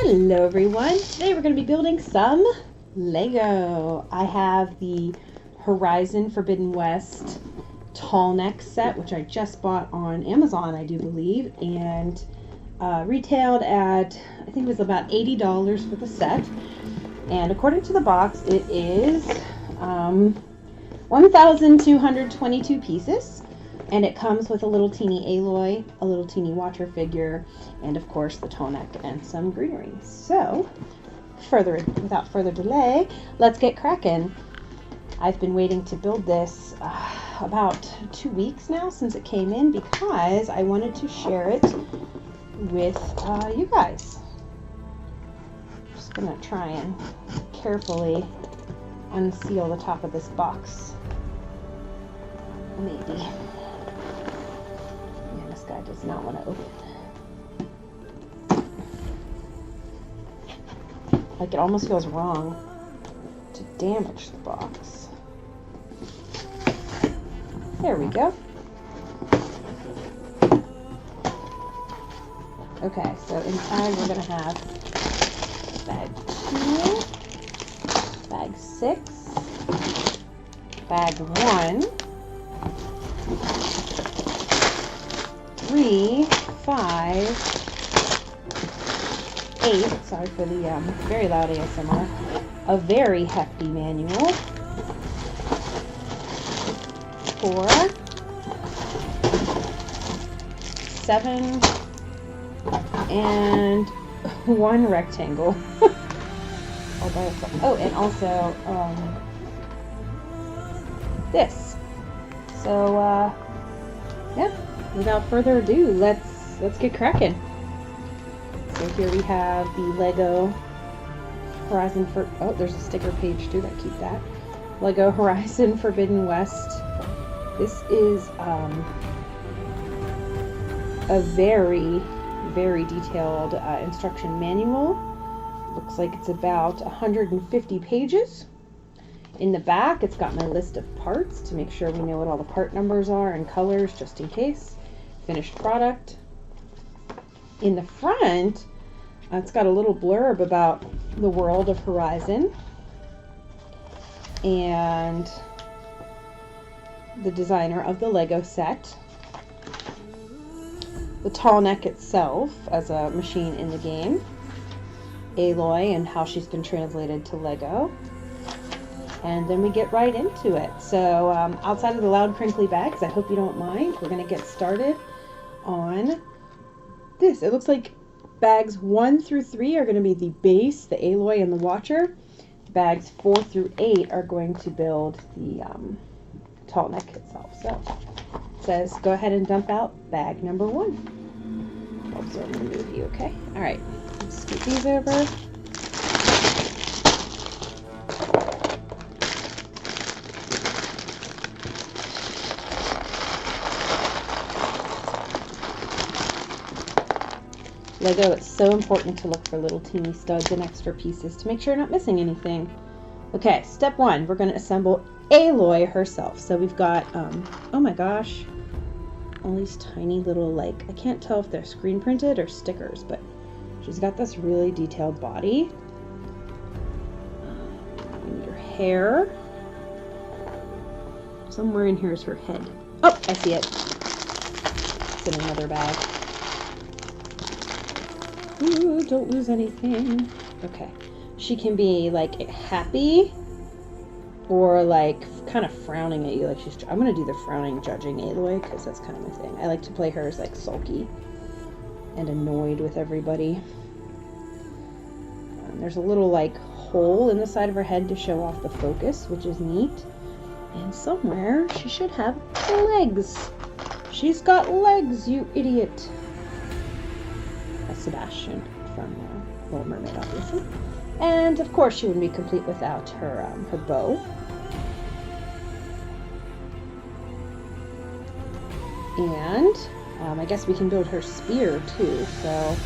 Hello everyone! Today we're going to be building some Lego. I have the Horizon Forbidden West Tallneck set, which I just bought on Amazon, I do believe, and retailed at, I think it was about $80 for the set. And according to the box, it is 1,222 pieces. And it comes with a little teeny Aloy, a little teeny Watcher figure, and of course the Tallneck and some greenery. So, without further delay, let's get cracking. I've been waiting to build this about 2 weeks now since it came in because I wanted to share it with you guys. I'm just gonna try and carefully unseal the top of this box. Maybe. This guy does not want to open. Like, it almost feels wrong to damage the box. There we go. Okay, so inside we're going to have bag 2, bag 6, bag 1, 3, 5, 8, sorry for the very loud ASMR, a very hefty manual, 4, 7, and 1 rectangle. All by itself. Oh, and also this. So, yeah. Without further ado, let's get cracking. So here we have the Lego Horizon there's a sticker page too, that keep that. Lego Horizon Forbidden West. This is a very, very detailed instruction manual. Looks like it's about 150 pages. In the back, it's got my list of parts to make sure we know what all the part numbers are and colors, just in case. Finished product. In the front, it's got a little blurb about the world of Horizon and the designer of the Lego set, the Tallneck itself as a machine in the game, Aloy and how she's been translated to Lego. And then we get right into it. So outside of the loud crinkly bags, I hope you don't mind, we're going to get started on this. It looks like bags 1 through 3 are going to be the base, the Aloy and the Watcher. Bags 4 through 8 are going to build the Tallneck itself. So it says go ahead and dump out bag number 1. Oops, I'm going to move you, okay? Alright, let's scoot these over. Lego, it's so important to look for little teeny studs and extra pieces to make sure you're not missing anything. Okay, step 1, we're going to assemble Aloy herself. So we've got, oh my gosh, all these tiny little, like, I can't tell if they're screen printed or stickers, but she's got this really detailed body. And her hair. Somewhere in here is her head. Oh, I see it. It's in another bag. Ooh, don't lose anything. Okay. She can be, like, happy or, like, kind of frowning at you. Like I'm going to do the frowning judging Aloy because that's kind of my thing. I like to play her as, like, sulky and annoyed with everybody. There's a little, like, hole in the side of her head to show off the focus, which is neat. And somewhere she should have legs. She's got legs, you idiot. Sebastian from Little Mermaid, obviously. And of course she wouldn't be complete without her her bow. And I guess we can build her spear too, so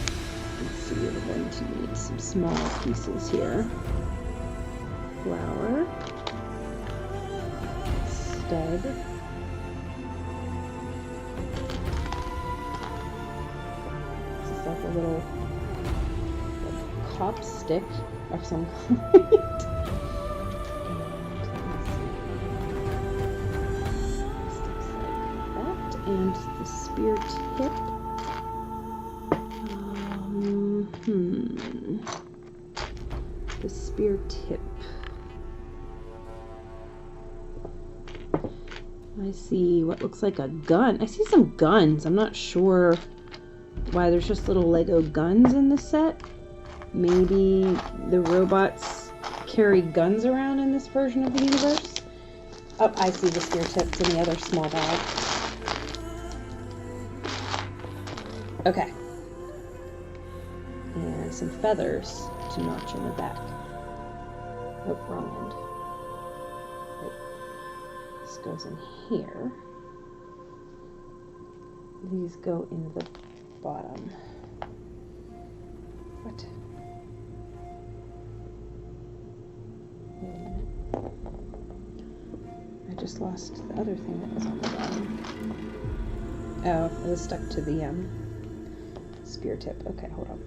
let's see, we're going to need some small pieces here. Flower. Stud. Like a little chopstick of some kind. And the spear tip. The spear tip. I see what looks like a gun. I see some guns. I'm not sure why there's just little Lego guns in the set. Maybe the robots carry guns around in this version of the universe. Oh, I see the spear tips in the other small bag. Okay. And some feathers to notch in the back. Oh, wrong end. Wait. This goes in here. These go in the bottom. What? Wait a minute. I just lost the other thing that was on the bottom. Oh, it was stuck to the spear tip. Okay, hold on.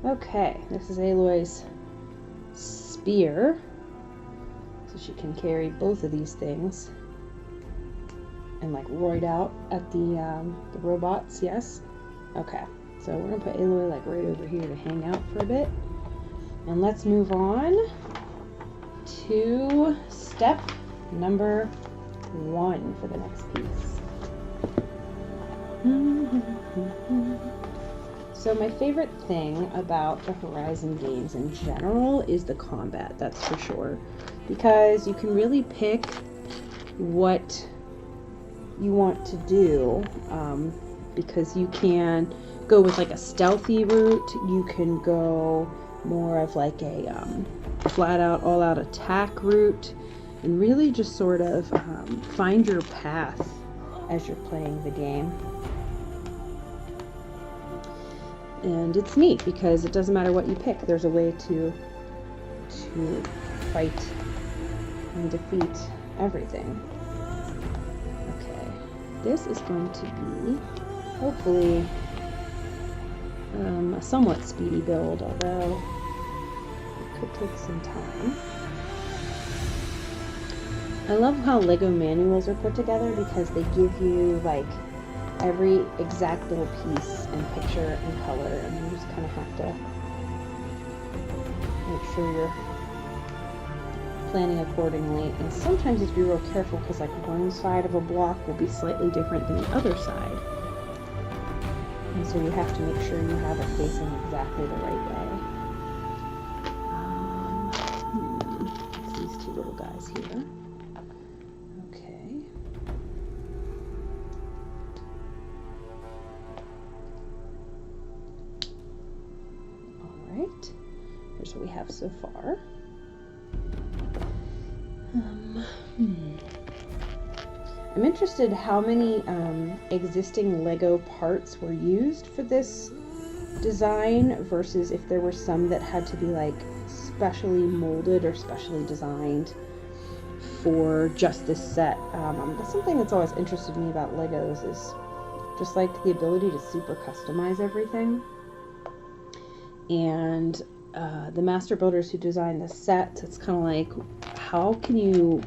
Okay, this is Aloy's spear. So she can carry both of these things. And like roid out at the robots, yes? Okay, so we're gonna put Aloy like right over here to hang out for a bit. And let's move on to step number 1 for the next piece. So my favorite thing about the Horizon games in general is the combat, that's for sure. Because you can really pick what you want to do, because you can go with like a stealthy route, you can go more of like a flat out, all out attack route, and really just sort of find your path as you're playing the game. And it's neat because it doesn't matter what you pick, there's a way to fight and defeat everything. Okay, this is going to be hopefully a somewhat speedy build, although it could take some time. I love how Lego manuals are put together because they give you like every exact little piece and picture and color, and you just kind of have to make sure you're planning accordingly. And sometimes you have to be real careful because like one side of a block will be slightly different than the other side, and so you have to make sure you have it facing exactly the right way. It's these two little guys here. Here's what we have so far. I'm interested how many existing Lego parts were used for this design versus if there were some that had to be like specially molded or specially designed for just this set. That's something that's always interested me about Legos, is just like the ability to super customize everything. And the master builders who designed the set, it's kind of like, how can you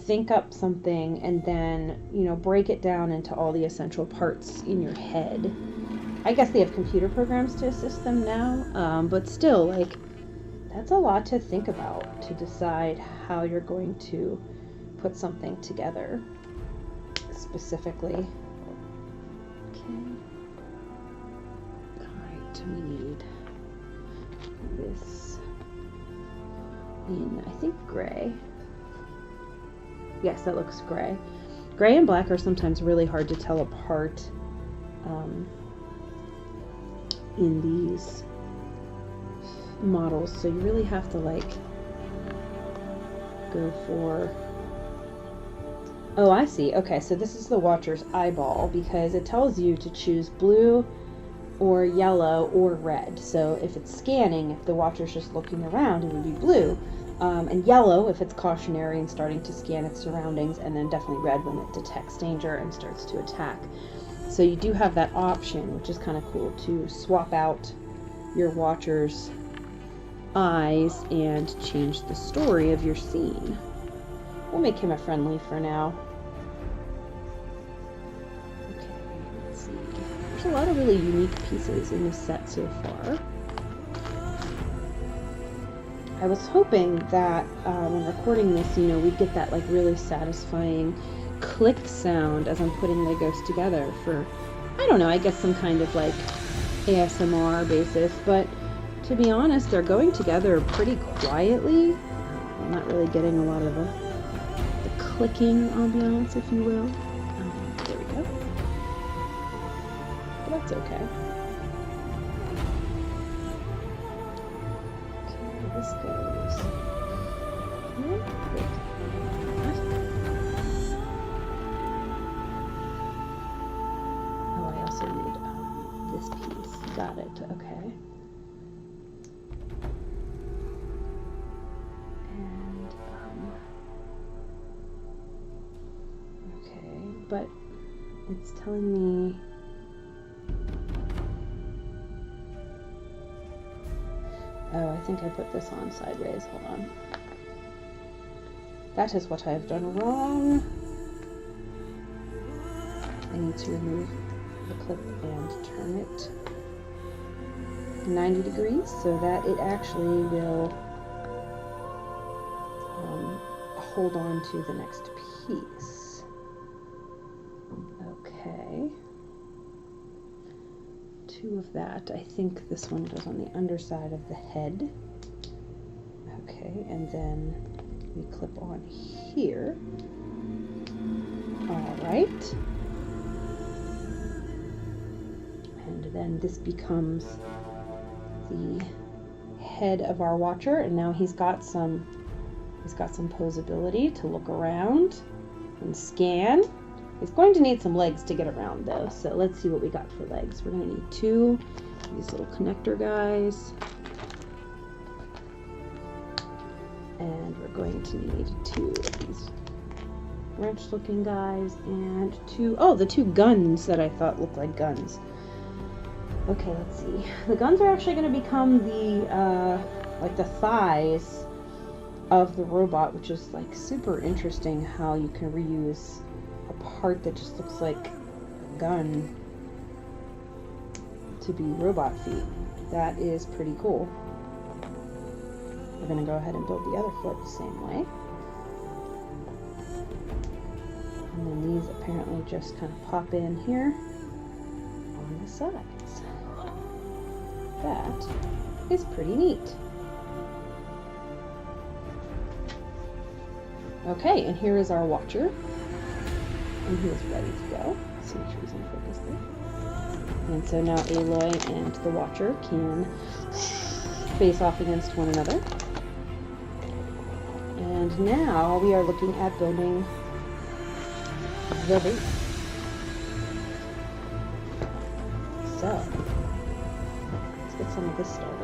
think up something and then, you know, break it down into all the essential parts in your head? I guess they have computer programs to assist them now, but still, like, that's a lot to think about to decide how you're going to put something together specifically. Okay. Alright, we need this in, I think, gray. Yes, that looks gray. Gray and black are sometimes really hard to tell apart in these models, so you really have to like go for... Oh, I see. Okay, so this is the Watcher's eyeball because it tells you to choose blue or yellow or red. So if it's scanning, if the Watcher's just looking around, it would be blue. And yellow if it's cautionary and starting to scan its surroundings, and then definitely red when it detects danger and starts to attack. So you do have that option, which is kind of cool, to swap out your watcher's eyes and change the story of your scene. We'll make him a friendly for now. Okay, let's see. There's a lot of really unique pieces in this set so far. I was hoping that when recording this, you know, we'd get that like really satisfying click sound as I'm putting Legos together for, I don't know, I guess some kind of like ASMR basis, but to be honest, they're going together pretty quietly. I'm not really getting a lot of the clicking ambiance, if you will. There we go. But that's okay. Okay, this goes here. Wait. Oh, I also need this piece. Got it. Okay. And okay, but it's telling me oh, I think I put this on sideways. Hold on. That is what I have done wrong. I need to remove the clip and turn it 90 degrees so that it actually will hold on to the next piece. Okay. 2 of that. I think this one goes on the underside of the head. Okay, and then we clip on here. All right. And then this becomes the head of our watcher, and now he's got some posability to look around and scan. He's going to need some legs to get around though, so let's see what we got for legs. We're going to need 2 of these little connector guys, and we're going to need 2 of these wrench looking guys, and 2, oh, the 2 guns that I thought looked like guns. Okay, let's see. The guns are actually going to become the like the thighs of the robot, which is like super interesting how you can reuse a part that just looks like a gun to be robot feet. That is pretty cool. We're going to go ahead and build the other foot the same way. And then these apparently just kind of pop in here on the sides. That is pretty neat. Okay, and here is our watcher. And he is ready to go. Let's make sure he's in focus there. And so now Aloy and the watcher can face off against one another. And now we are looking at building the base. So, let's get some of this started.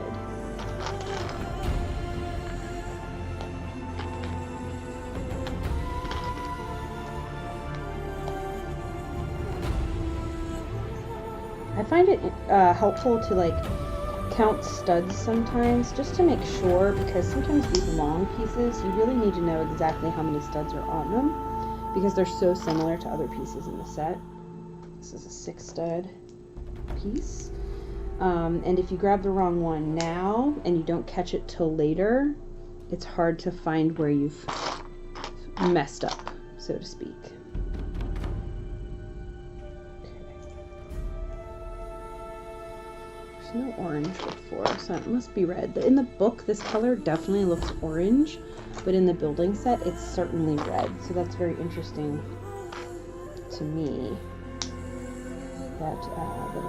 I find it helpful to like count studs sometimes, just to make sure, because sometimes these long pieces, you really need to know exactly how many studs are on them, because they're so similar to other pieces in the set. This is a 6 stud piece. And if you grab the wrong one now and you don't catch it till later, it's hard to find where you've messed up, so to speak. No orange before, so it must be red. In the book, this color definitely looks orange, but in the building set, it's certainly red. So that's very interesting to me that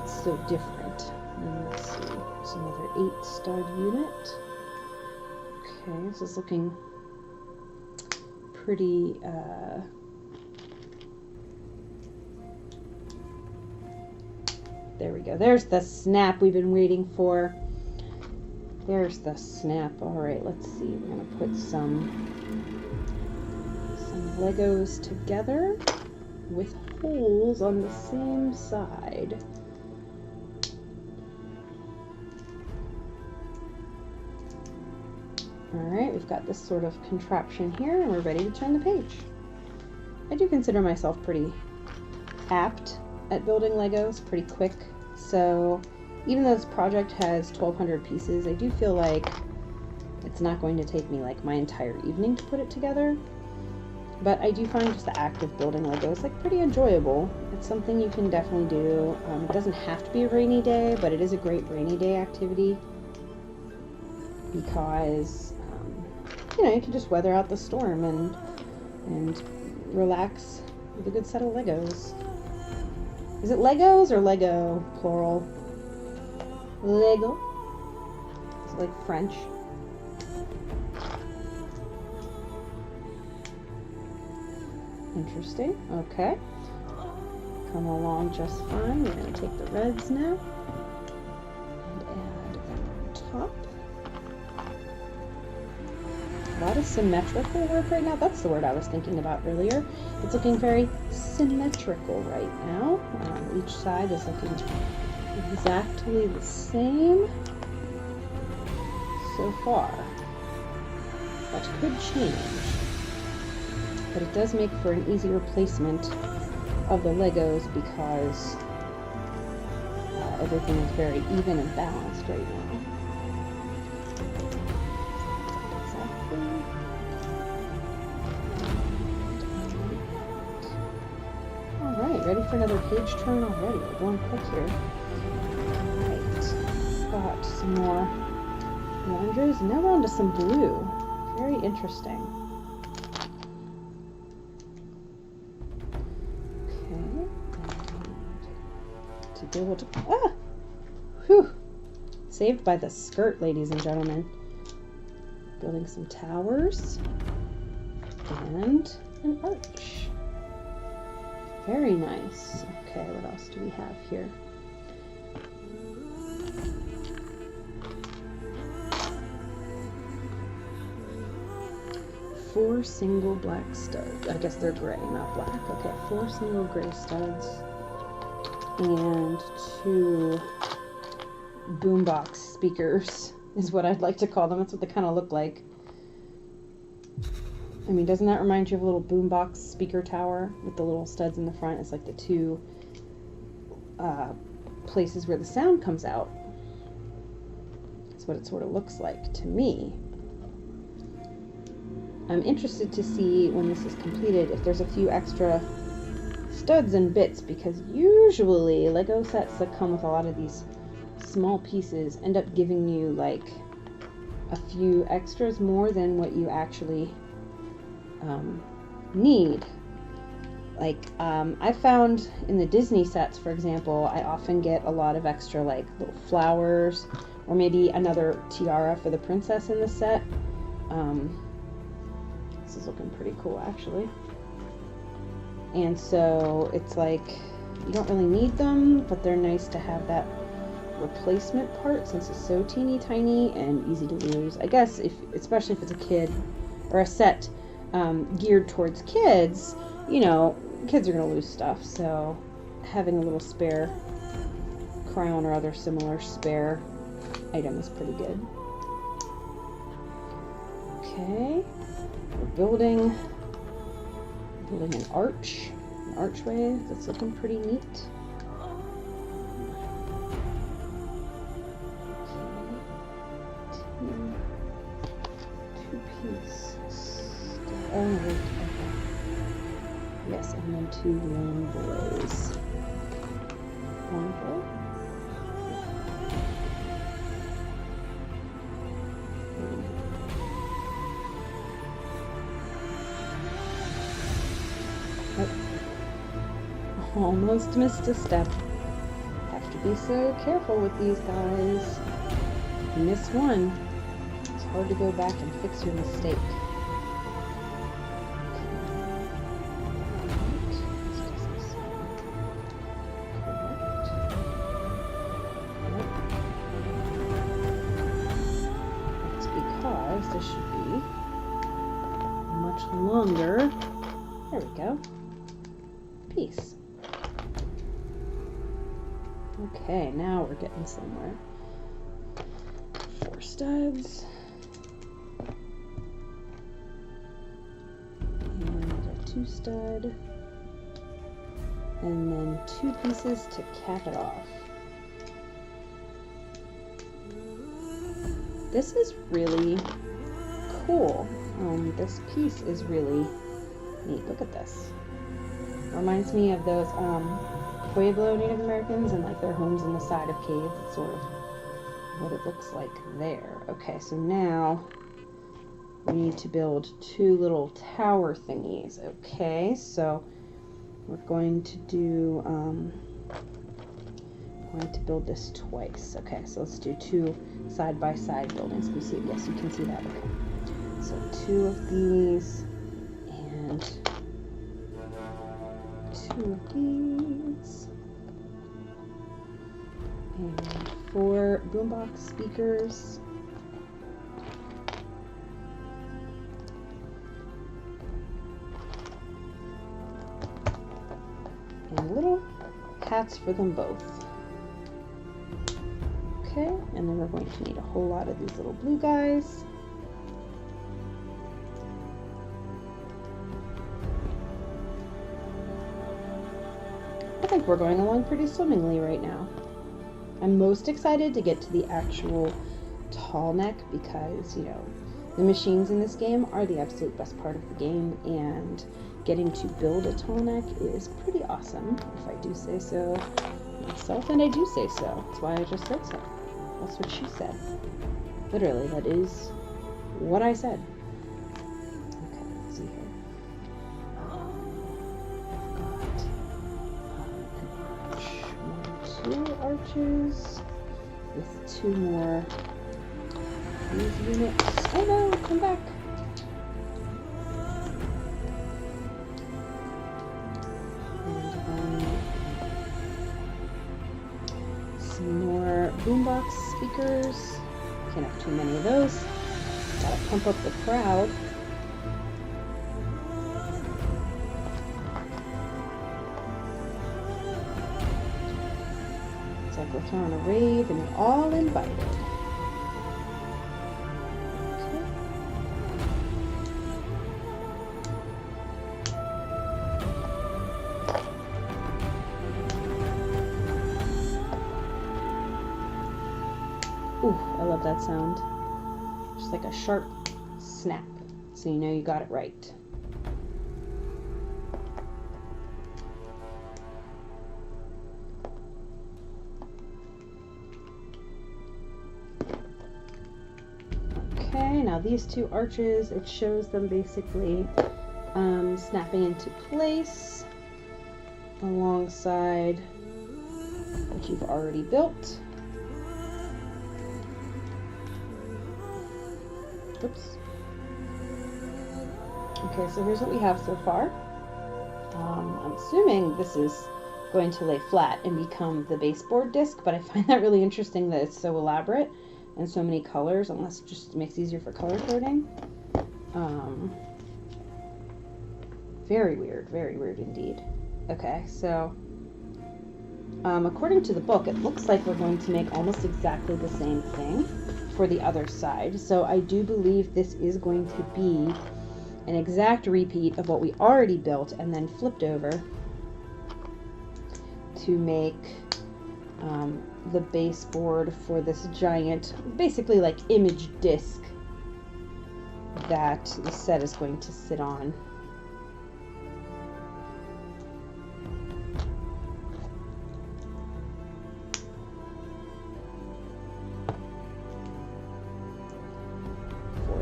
it's so different. And let's see, it's another 8 stud unit. Okay, this is looking pretty. There we go. There's the snap we've been waiting for. There's the snap. All right, let's see. We're going to put some Legos together. with holes on the same side. Alright, we've got this sort of contraption here, and we're ready to turn the page. I do consider myself pretty apt at building Legos, pretty quick, so even though this project has 1,200 pieces, I do feel like it's not going to take me like my entire evening to put it together. But I do find just the act of building Legos like pretty enjoyable. It's something you can definitely do. It doesn't have to be a rainy day, but it is a great rainy day activity because you know, you can just weather out the storm and relax with a good set of Legos. Is it Legos or Lego plural? Lego. Is it like French? Interesting. Okay. Come along just fine. We're going to take the reds now and add them on top. A lot of symmetrical work right now. That's the word I was thinking about earlier. It's looking very symmetrical right now. Each side is looking exactly the same so far. That could change. But it does make for an easier placement of the Legos because everything is very even and balanced right now. Exactly. Alright, ready for another page turn already. We're going quick here. Alright, got some more oranges. Now we're on to some blue. Very interesting. To be able to whew, saved by the skirt, ladies and gentlemen. Building some towers and an arch. Very nice. Okay, what else do we have here? Four single black studs. I guess they're gray, not black. Okay, 4 single gray studs. And 2 boombox speakers is what I'd like to call them. That's what they kind of look like. I mean, doesn't that remind you of a little boombox speaker tower with the little studs in the front? It's like the 2 places where the sound comes out. That's what it sort of looks like to me. I'm interested to see when this is completed if there's a few extra studs and bits, because usually Lego sets that come with a lot of these small pieces end up giving you like a few extras more than what you actually need. Like I found in the Disney sets, for example, I often get a lot of extra like little flowers or maybe another tiara for the princess in the set. This is looking pretty cool actually. And so it's like you don't really need them, but they're nice to have that replacement part since it's so teeny tiny and easy to lose. I guess especially if it's a kid or a set geared towards kids, you know, kids are going to lose stuff. So having a little spare crown or other similar spare item is pretty good. Okay, we're building an archway that's looking pretty neat. Okay. Two pieces. Oh wait, okay. Yes, and then 2 lone boys. One boy. Almost missed a step. Have to be so careful with these guys. If you miss one, it's hard to go back and fix your mistake. That's because this should be much longer. There we go. Piece. piece. Okay, now we're getting somewhere. 4 studs. And a 2 stud. And then 2 pieces to cap it off. This is really cool. This piece is really neat. Look at this. Reminds me of those Pueblo Native Americans and like their homes in the side of caves. It's sort of what it looks like there. Okay, so now we need to build 2 little tower thingies. Okay, so we're going to do, I'm going to build this twice. Okay, so let's do 2 side-by-side buildings. Can you see it? Yes, you can see that. Okay. So 2 of these and 2 of these and 4 boombox speakers. And little hats for them both. Okay, and then we're going to need a whole lot of these little blue guys. I think we're going along pretty swimmingly right now. I'm most excited to get to the actual Tallneck because, you know, the machines in this game are the absolute best part of the game, and getting to build a Tallneck is pretty awesome, if I do say so myself, and I do say so. That's why I just said so. That's what she said. Literally, that is what I said. Okay, let's see here. I've got an arch, 2 arches with 2 more these units. Oh no, come back. Boombox speakers. Can't have too many of those. Gotta pump up the crowd. It's like we're throwing a rave and you're all invited. Ooh, I love that sound. Just like a sharp snap, so you know you got it right. Okay, now these 2 arches, it shows them basically snapping into place alongside what you've already built. Oops. Okay, so here's what we have so far. I'm assuming this is going to lay flat and become the baseboard disc, but I find that really interesting that it's so elaborate and so many colors, unless it just makes it easier for color coding. Very weird indeed. Okay, so according to the book, it looks like we're going to make almost exactly the same thing for the other side. So I do believe this is going to be an exact repeat of what we already built and then flipped over to make the baseboard for this giant, basically like image disc that the set is going to sit on.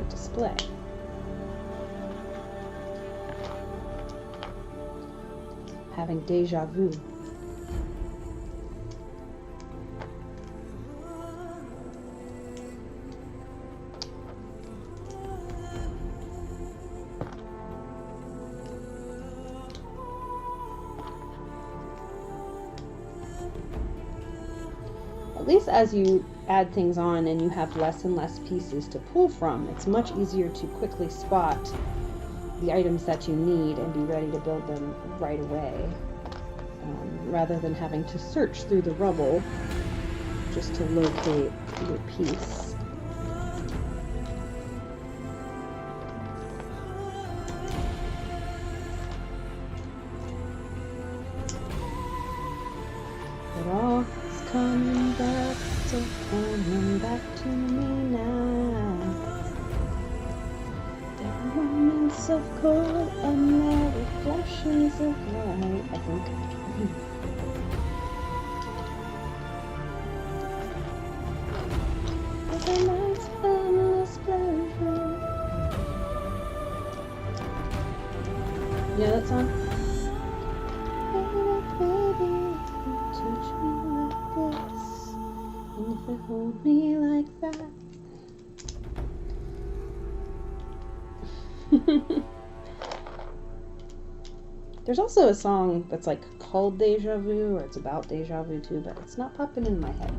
Display. Having deja vu. At least as you add things on and you have less and less pieces to pull from, it's much easier to quickly spot the items that you need and be ready to build them right away. rather than having to search through the rubble just to locate your piece. It all is coming back to me now. There are moments of cold and there are flashes of light, I think. The night's endless pleasure. You know that song? Baby, touch me like this, and if you hold me like that. There's also a song that's like called Deja Vu, or it's about Deja Vu too, but it's not popping in my head.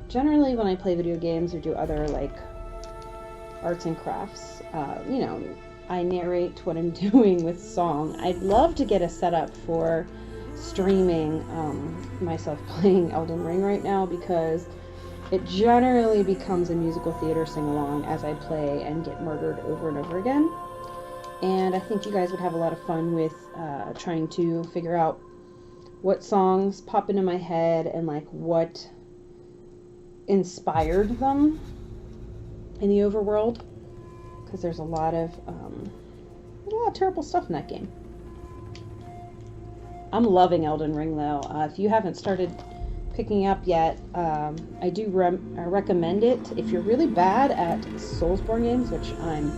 Generally, when I play video games or do other like arts and crafts, you know, I narrate what I'm doing with song. I'd love to get a setup for streaming myself playing Elden Ring right now, because it generally becomes a musical theater sing-along as I play and get murdered over and over again. And I think you guys would have a lot of fun with trying to figure out what songs pop into my head and like what inspired them in the overworld, because there's a lot of terrible stuff in that game. I'm loving Elden Ring though. If you haven't started picking up yet, I do recommend it. If you're really bad at Soulsborne games, which I'm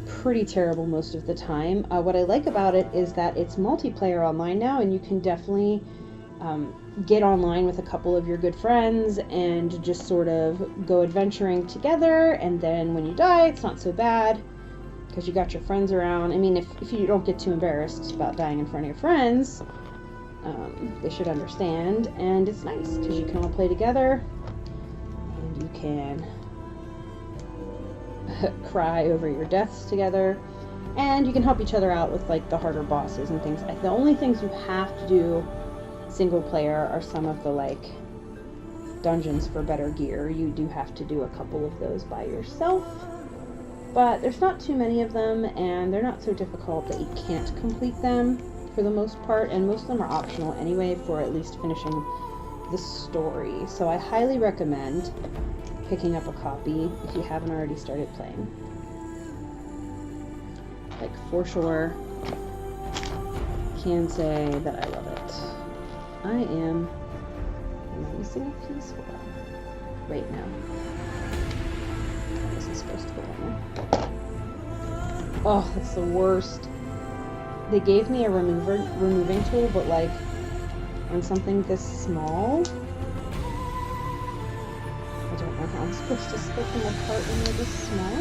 pretty terrible most of the time, what I like about it is that it's multiplayer online now, and you can definitely get online with a couple of your good friends and just sort of go adventuring together, and then when you die, it's not so bad because you got your friends around. I mean, if you don't get too embarrassed about dying in front of your friends, they should understand, and it's nice because you can all play together and you can cry over your deaths together, and you can help each other out with like the harder bosses and things. The only things you have to do single player are some of the like dungeons for better gear. You do have to do a couple of those by yourself, but there's not too many of them, and they're not so difficult that you can't complete them for the most part, and most of them are optional anyway for at least finishing the story. So I highly recommend picking up a copy if you haven't already started playing. Like, for sure, can say that I love it. I am missing a piece. Hold on. Right now. This is supposed to go in there. Oh, that's the worst. They gave me a removing tool, but like on something this small. I don't know how I'm supposed to split them apart when they're this small.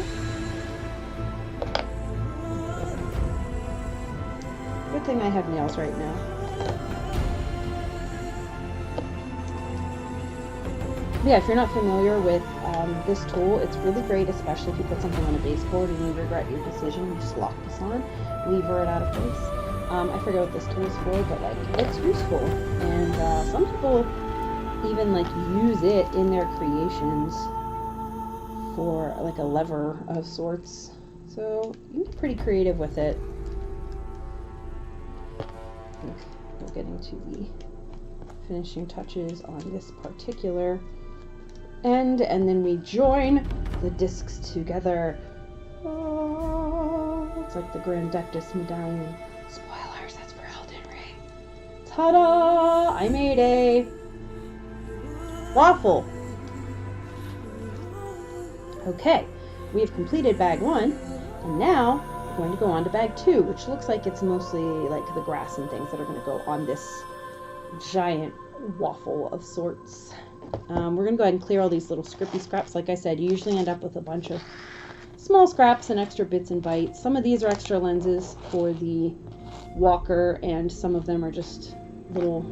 Good thing I have nails right now. Yeah, if you're not familiar with this tool, it's really great, especially if you put something on a baseboard and you regret your decision. You just lock this on, lever it out of place. I forget what this tool is for, but like it's useful, and some people even like use it in their creations for like a lever of sorts. So you can be pretty creative with it. I think we're getting to the finishing touches on this particular end, and then we join the discs together. Oh, it's like the Grandectus medallion. Spoilers, that's for Elden Ring. Ta-da! I made a waffle. Okay, we have completed bag 1, and now we're going to go on to bag 2, which looks like it's mostly like the grass and things that are going to go on this giant waffle of sorts. We're going to go ahead and clear all these little scrippy scraps. Like I said, you usually end up with a bunch of small scraps and extra bits and bytes. Some of these are extra lenses for the walker, and some of them are just little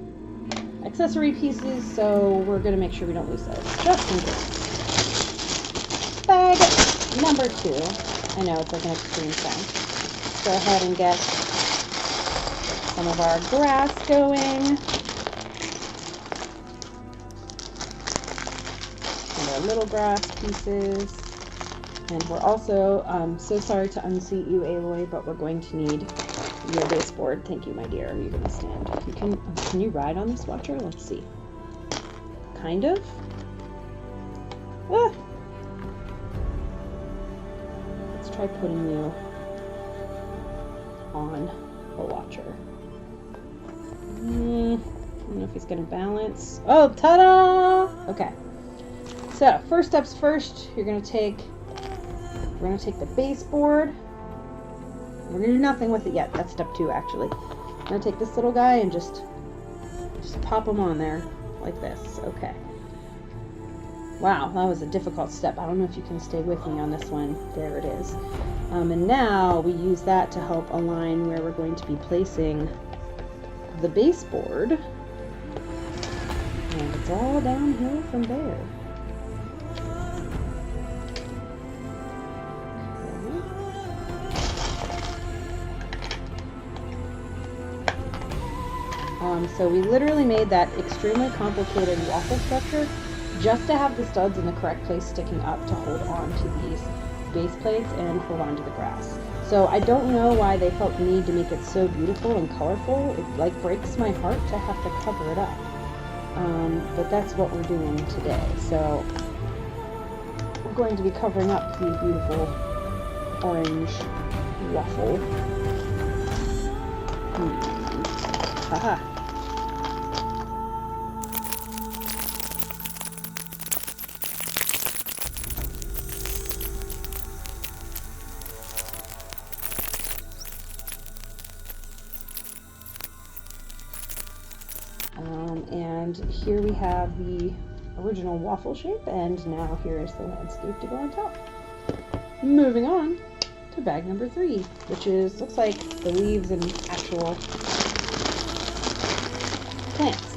accessory pieces, so we're going to make sure we don't lose those, just in case. Bag number 2. I know, it's like an extreme sound. Go ahead and get some of our grass going. And our little grass pieces. And we're also, so sorry to unseat you, Aloy, but we're going to need your baseboard. Thank you, my dear. You're going to stand. You can you ride on this, Watcher? Let's see. Kind of. Ah. Let's try putting you on a Watcher. I don't know if he's going to balance. Oh, ta-da! Okay. So, first steps first, we're going to take the baseboard. We're going to do nothing with it yet. That's step 2, actually. I'm going to take this little guy and just pop him on there like this. Okay. Wow, that was a difficult step. I don't know if you can stay with me on this one. There it is. And now we use that to help align where we're going to be placing the baseboard. And it's all downhill from there. So we literally made that extremely complicated waffle structure just to have the studs in the correct place sticking up to hold on to these base plates and hold on to the grass. So I don't know why they felt the need to make it so beautiful and colorful. It like breaks my heart to have to cover it up. But that's what we're doing today. So we're going to be covering up the beautiful orange waffle. Haha. And here we have the original waffle shape, and now here is the landscape to go on top. Moving on to bag number 3, which is, looks like the leaves and actual plants.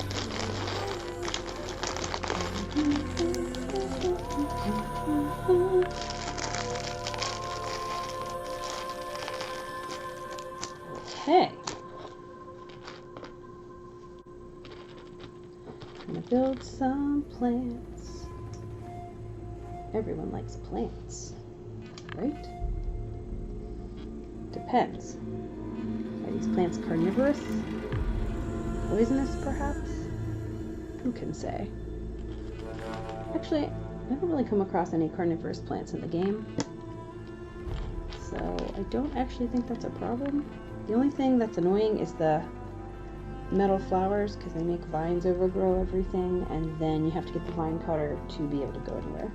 Okay. I'm gonna build some plants. Everyone likes plants, right? Depends. Are these plants carnivorous? Poisonous, perhaps? Who can say? Actually, I haven't really come across any carnivorous plants in the game, so I don't actually think that's a problem. The only thing that's annoying is the metal flowers, because they make vines overgrow everything, and then you have to get the vine cutter to be able to go anywhere.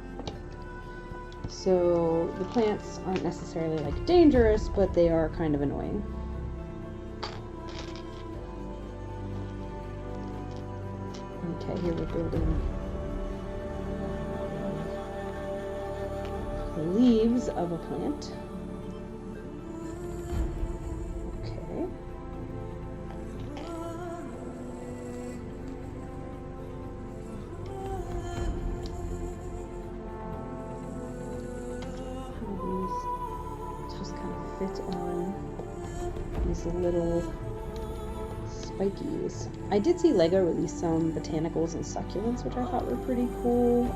So the plants aren't necessarily like dangerous, but they are kind of annoying. Okay, here we're building the leaves of a plant. Okay. Fit on these little spikies. I did see Lego release some botanicals and succulents, which I thought were pretty cool.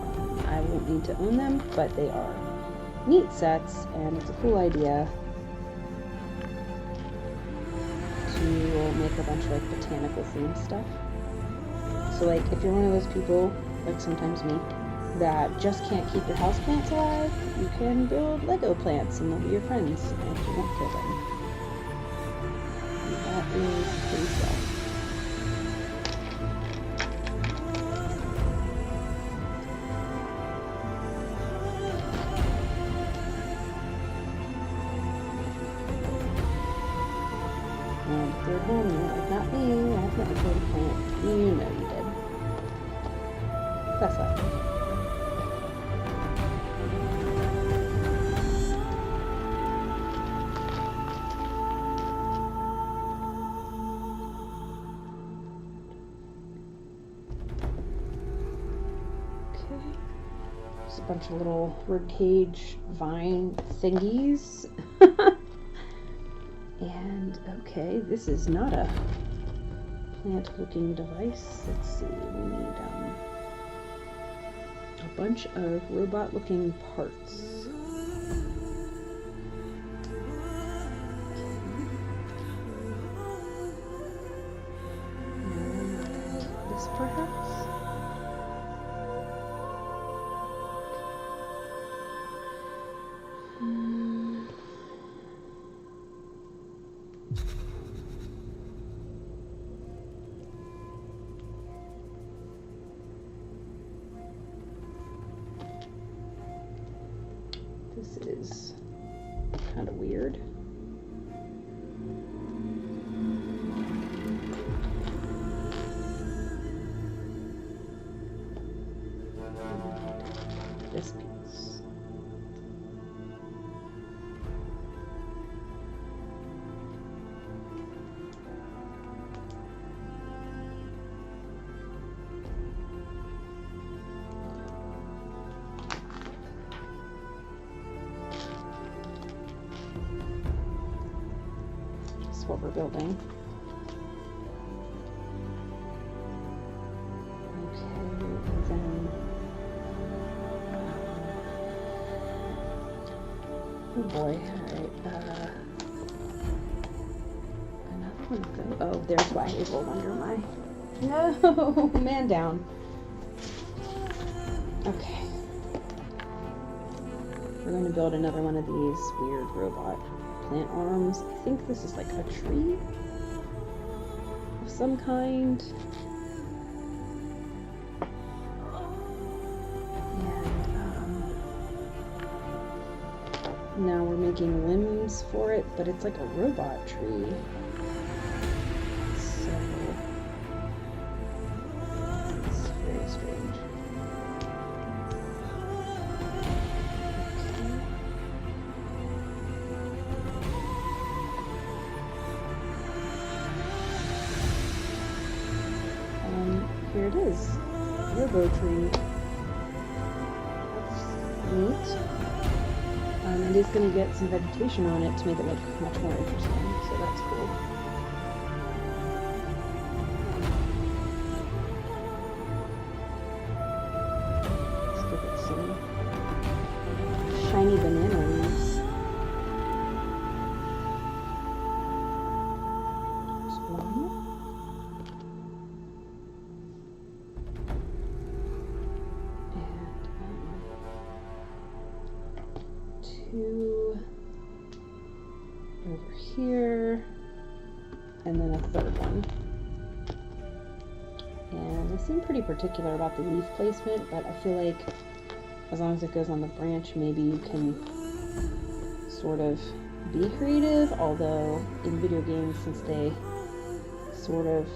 I won't need to own them, but they are neat sets, and it's a cool idea to make a bunch of like botanical themed stuff. So like if you're one of those people, like sometimes me, that just can't keep your houseplants alive, you can build Lego plants and they'll be your friends and you won't kill them. And that is pretty cool. And third one, you're like, not me, I've never killed a plant. You know you did. That's that. A bunch of little ribcage vine thingies. And okay, Okay, this is not a plant-looking device. Let's see, we need a bunch of robot-looking parts. This perhaps? This is kind of weird. This piece. That's what we're building. Okay, and then oh boy, alright, another one of those. Oh, there's why it rolled under my... No! Man down. Okay. We're going to build another one of these weird robot plant arms. I think this is like a tree of some kind. Now we're making limbs for it, but it's like a robot tree. So it's very strange. Okay. Here it is. Robo tree. That's neat. It is going to get some vegetation on it to make it look much more interesting, so that's cool. Let's give it some shiny banana leaves. There's one. Two over here, and then a third one. And I seem pretty particular about the leaf placement, but I feel like as long as it goes on the branch, maybe you can sort of be creative, although in video games, since they sort of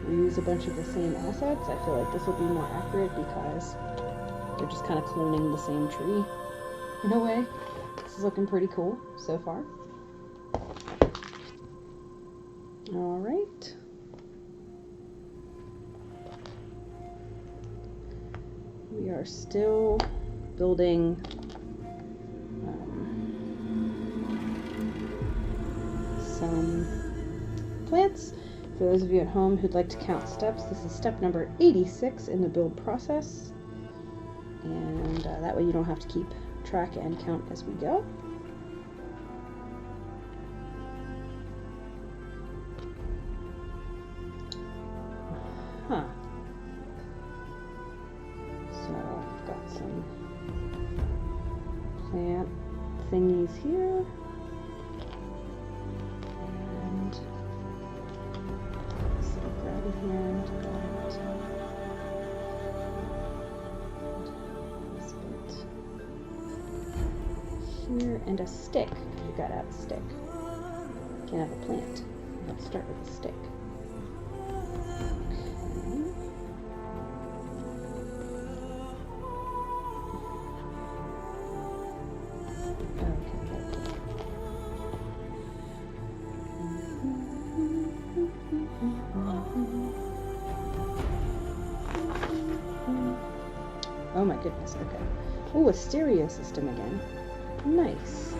reuse a bunch of the same assets, I feel like this will be more accurate because they're just kind of cloning the same tree in a way. This is looking pretty cool so far. All right. We are still building some plants. For those of you at home who'd like to count steps, this is step number 86 in the build process. And that way you don't have to keep track and count as we go. Huh. So I've got some plant thingies here. And this little grabby hand. Here, and a stick. You gotta have a stick. Can't have a plant. You have to start with a stick. Oh my goodness, okay. Oh, a stereo system again. Nice.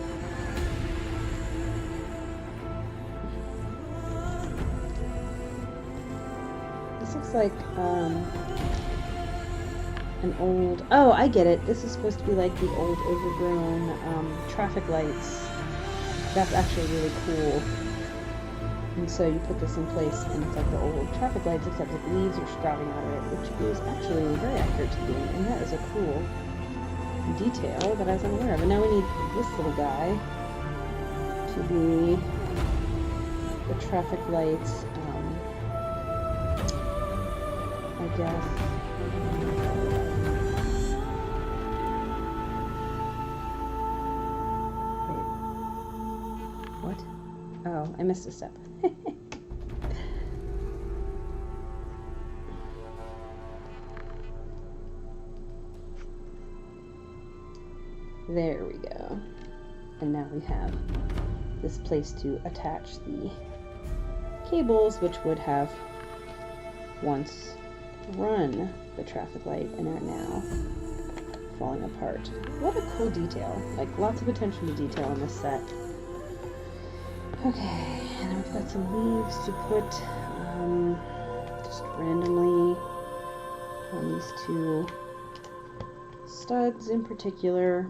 looks like an old... Oh, I get it. This is supposed to be like the old overgrown traffic lights. That's actually really cool. And so you put this in place, and it's like the old traffic lights, except that leaves are sprouting out of it, which is actually very accurate to the game, and that is a cool detail that I was unaware of. And now we need this little guy to be the traffic lights, I guess. Wait. What? Oh, I missed a step. There we go. And now we have this place to attach the cables, which would have once run the traffic light and are now falling apart. What a cool detail. Like, lots of attention to detail on this set. Okay, and then we've got some leaves to put just randomly on these two studs in particular.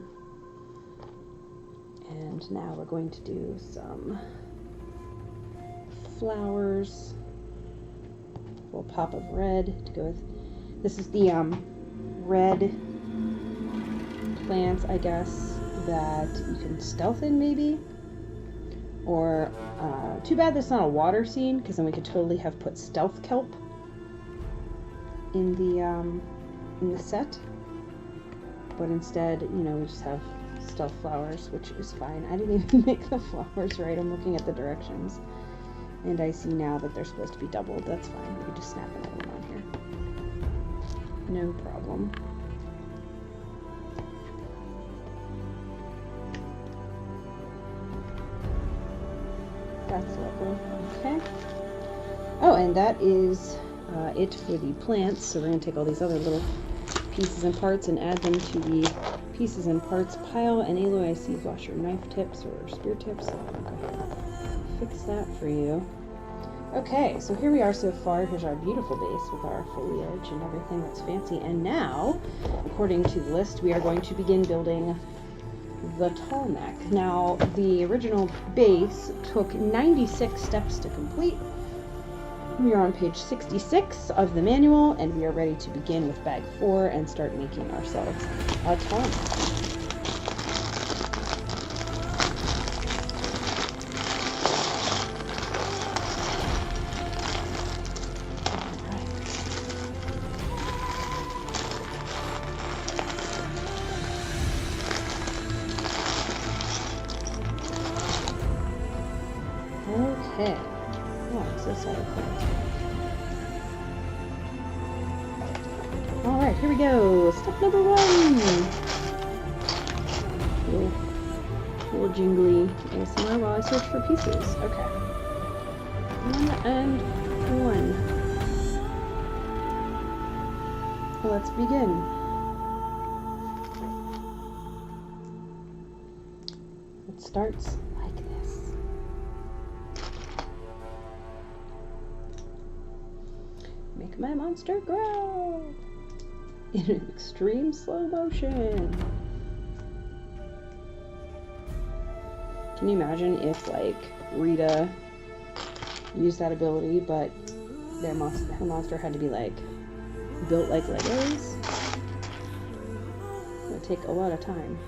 And now we're going to do some flowers. A little pop of red to go with. This is the red plants, I guess, that you can stealth in, maybe. Or too bad there's not a water scene, because then we could totally have put stealth kelp in the set. But instead, you know, we just have stealth flowers, which is fine. I didn't even make the flowers right. I'm looking at the directions, and I see now that they're supposed to be doubled. That's fine. We can just snap another one on here. No problem. That's lovely. Okay. Oh, and that is it for the plants. So we're going to take all these other little pieces and parts and add them to the pieces and parts pile. And Aloy, I see you've lost your knife tips or spear tips. So I'm going to fix that for you. Okay, so here we are so far. Here's our beautiful base with our foliage and everything that's fancy. And now, according to the list, we are going to begin building the Tallneck. Now, the original base took 96 steps to complete. We are on page 66 of the manual, and we are ready to begin with bag 4 and start making ourselves a Tallneck. Okay. Oh, I'm so sorry. Alright, here we go. Step number 1. Little jingly ASMR while I search for pieces. Okay. 1 and 1. Let's begin. It starts like this. Make my monster grow in an extreme slow motion. Can you imagine if, like, Rita used that ability, but her monster had to be, like, built like Legos? It would take a lot of time.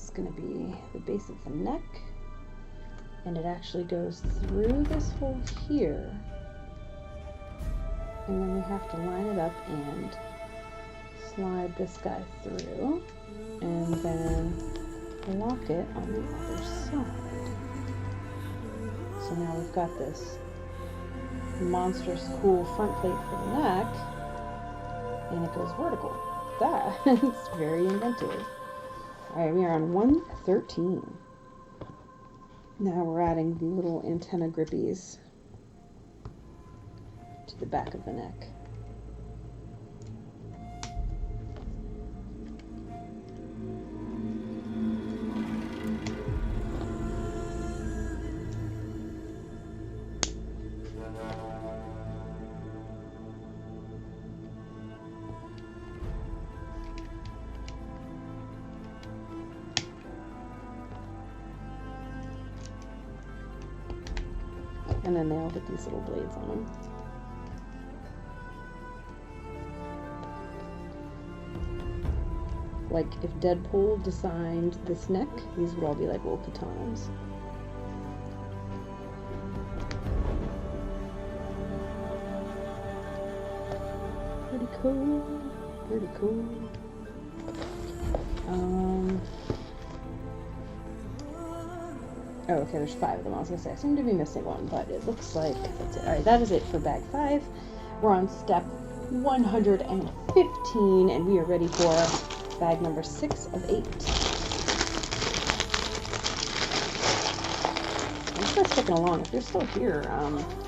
this is going to be the base of the neck, and it actually goes through this hole here, and then we have to line it up and slide this guy through, and then lock it on the other side. So now we've got this monstrous cool front plate for the neck, and it goes vertical. That's very inventive. Alright, we are on 113. Now we're adding the little antenna grippies to the back of the neck. And then they all get these little blades on them. Like if Deadpool designed this neck, these would all be like little katanas. Pretty cool. Pretty cool. Oh, okay, there's 5 of them. I was going to say, I seem to be missing one, but it looks like that's it. Alright, that is it for bag 5. We're on step 115, and we are ready for bag number 6 of 8. Thanks for sticking along. If you're still here,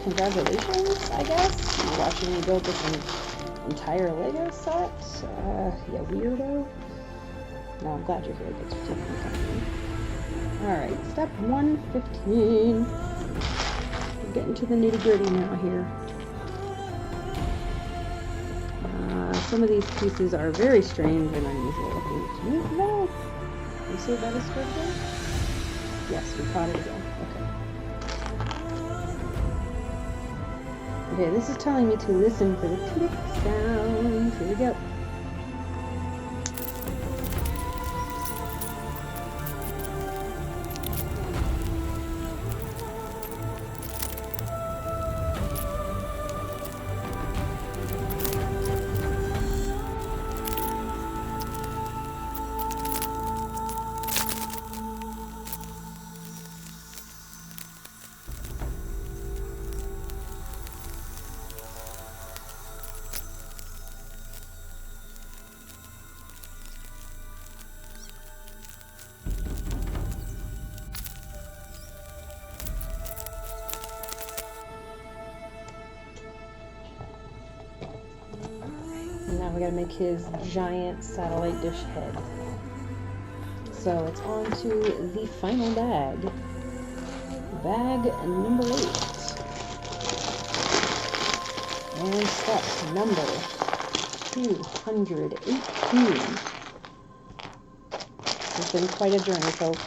congratulations, I guess. You're watching me build this entire Lego set. Yeah, weirdo. No, I'm glad you're here. Thanks for taking the time. Alright, step 115. We're getting to the nitty-gritty now here. Some of these pieces are very strange and unusual looking to me. No! You say that is scripted? Yes, we caught it again. Okay. Okay, this is telling me to listen for the click sound. Here we go. Now we gotta make his giant satellite dish head. So it's on to the final bag. Bag number 8. And step number 218. It's been quite a journey, folks.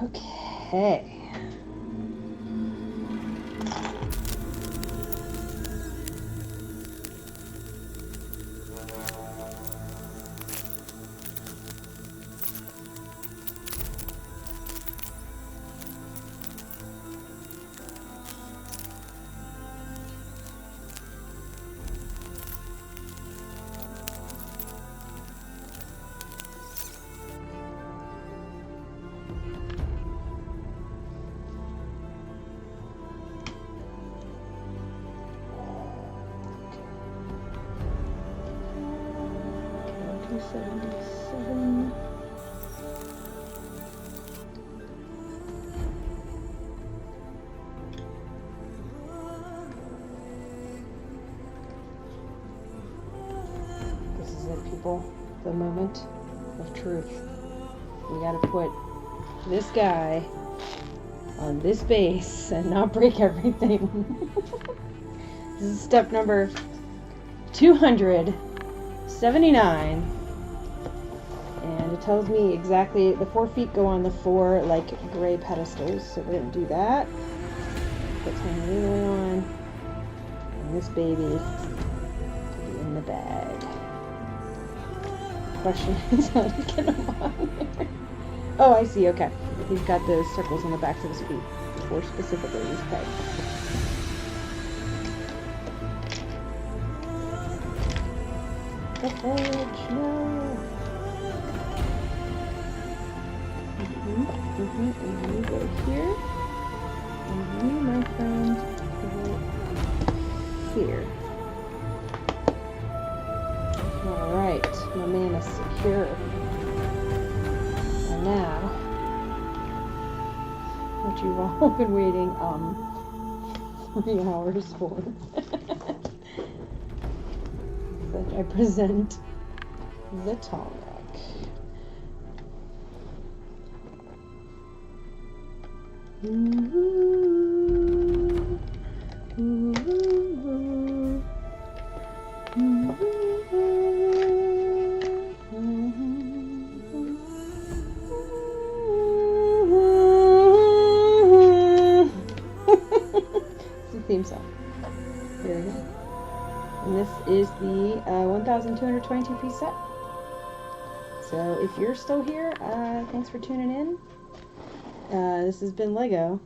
Okay. The moment of truth. We gotta put this guy on this base and not break everything. This is step number 279, and it tells me exactly the 4 feet go on the 4 like gray pedestals, so we're gonna do that. Put some relay on, and this baby the bag. Question is how to get them on here. Oh, I see. Okay. He's got those circles on the backs of his feet for specifically these pegs. The edge, no. And you go here. And you, my friend, go here. Alright, my man is secure. And now, what you've all been waiting 3 hours for. That I present the Tallneck. It's the theme song. There we go. And this is the 1,222 piece set. So if you're still here, thanks for tuning in. This has been Lego.